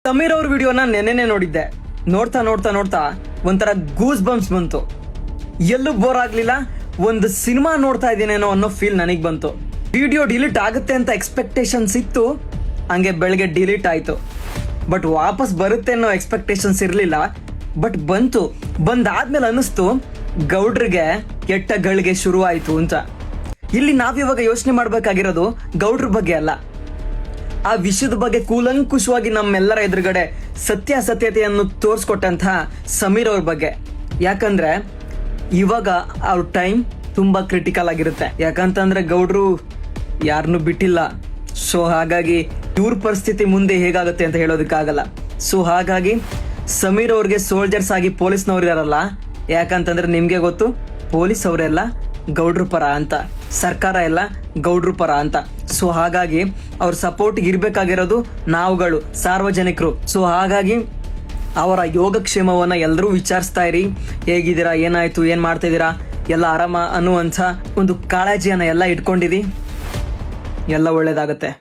ಸಮೀರ್ ಅವ್ರ ವಿಡಿಯೋನ ನೆನ್ನೆನೆ ನೋಡಿದ್ದೆ. ನೋಡ್ತಾ ನೋಡ್ತಾ ನೋಡ್ತಾ ಒಂಥರ ಗೂಸ್ ಬಂಪ್ಸ್ ಬಂತು. ಎಲ್ಲೂ ಬೋರ್ ಆಗ್ಲಿಲ್ಲ. ಒಂದು ಸಿನಿಮಾ ನೋಡ್ತಾ ಇದ್ದೀನೇನೋ ಅನ್ನೋ ಫೀಲ್ ನನಗೆ ಬಂತು. ವಿಡಿಯೋ ಡಿಲೀಟ್ ಆಗುತ್ತೆ ಅಂತ ಎಕ್ಸ್ಪೆಕ್ಟೇಷನ್ಸ್ ಇತ್ತು, ಹಂಗೆ ಬೆಳಗ್ಗೆ ಡಿಲೀಟ್ ಆಯ್ತು. ಬಟ್ ವಾಪಸ್ ಬರುತ್ತೆ ಅನ್ನೋ ಎಕ್ಸ್ಪೆಕ್ಟೇಷನ್ಸ್ ಇರಲಿಲ್ಲ. ಬಟ್ ಬಂದಾದ್ಮೇಲೆ ಅನ್ನಿಸ್ತು ಗೌಡ್ರಿಗೆ ಕೆಟ್ಟ ಗಳಿಗೆ ಶುರು ಆಯ್ತು ಅಂತ. ಇಲ್ಲಿ ನಾವಿವಾಗ ಯೋಚನೆ ಮಾಡ್ಬೇಕಾಗಿರೋದು ಗೌಡ್ರ ಬಗ್ಗೆ ಅಲ್ಲ, ಆ ವಿಷಯದ ಬಗ್ಗೆ ಕೂಲಂಕುಷವಾಗಿ ನಮ್ಮೆಲ್ಲರ ಎದುರುಗಡೆ ಸತ್ಯಾಸತ್ಯತೆಯನ್ನು ತೋರಿಸ್ಕೊಟ್ಟಂತಹ ಸಮೀರ್ ಅವ್ರ ಬಗ್ಗೆ. ಯಾಕಂದ್ರೆ ಇವಾಗ ಅವ್ರ ಟೈಮ್ ತುಂಬಾ ಕ್ರಿಟಿಕಲ್ ಆಗಿರುತ್ತೆ. ಯಾಕಂತಂದ್ರೆ ಗೌಡ್ರು ಯಾರನ್ನು ಬಿಟ್ಟಿಲ್ಲ. ಸೊ ಹಾಗಾಗಿ ಇವ್ರ ಪರಿಸ್ಥಿತಿ ಮುಂದೆ ಹೇಗಾಗುತ್ತೆ ಅಂತ ಹೇಳೋದಕ್ಕಾಗಲ್ಲ. ಸೊ ಹಾಗಾಗಿ ಸಮೀರ್ ಅವ್ರಿಗೆ ಸೋಲ್ಜರ್ಸ್ ಆಗಿ ಪೊಲೀಸ್ನವ್ರು ಇರಲ್ಲ. ಯಾಕಂತಂದ್ರೆ ನಿಮ್ಗೆ ಗೊತ್ತು, ಪೊಲೀಸ್ ಅವರೆಲ್ಲ ಗೌಡ್ರ ಪರ ಅಂತ, ಸರ್ಕಾರ ಎಲ್ಲ ಗೌಡ್ರ ಪರ ಅಂತ. ಸೊ ಹಾಗಾಗಿ ಅವ್ರ ಸಪೋರ್ಟ್ ಇರ್ಬೇಕಾಗಿರೋದು ನಾವುಗಳು, ಸಾರ್ವಜನಿಕರು. ಸೊ ಹಾಗಾಗಿ ಅವರ ಯೋಗಕ್ಷೇಮವನ್ನ ಎಲ್ಲರೂ ವಿಚಾರಿಸ್ತಾ ಇರಿ. ಹೇಗಿದ್ದೀರಾ, ಏನಾಯ್ತು, ಏನ್ ಮಾಡ್ತಾ ಇದ್ದೀರಾ, ಎಲ್ಲ ಆರಾಮ ಅನ್ನುವಂಥ ಒಂದು ಕಾಳಜಿಯನ್ನ ಎಲ್ಲ ಇಟ್ಕೊಂಡಿರಿ. ಎಲ್ಲ ಒಳ್ಳೇದಾಗತ್ತೆ.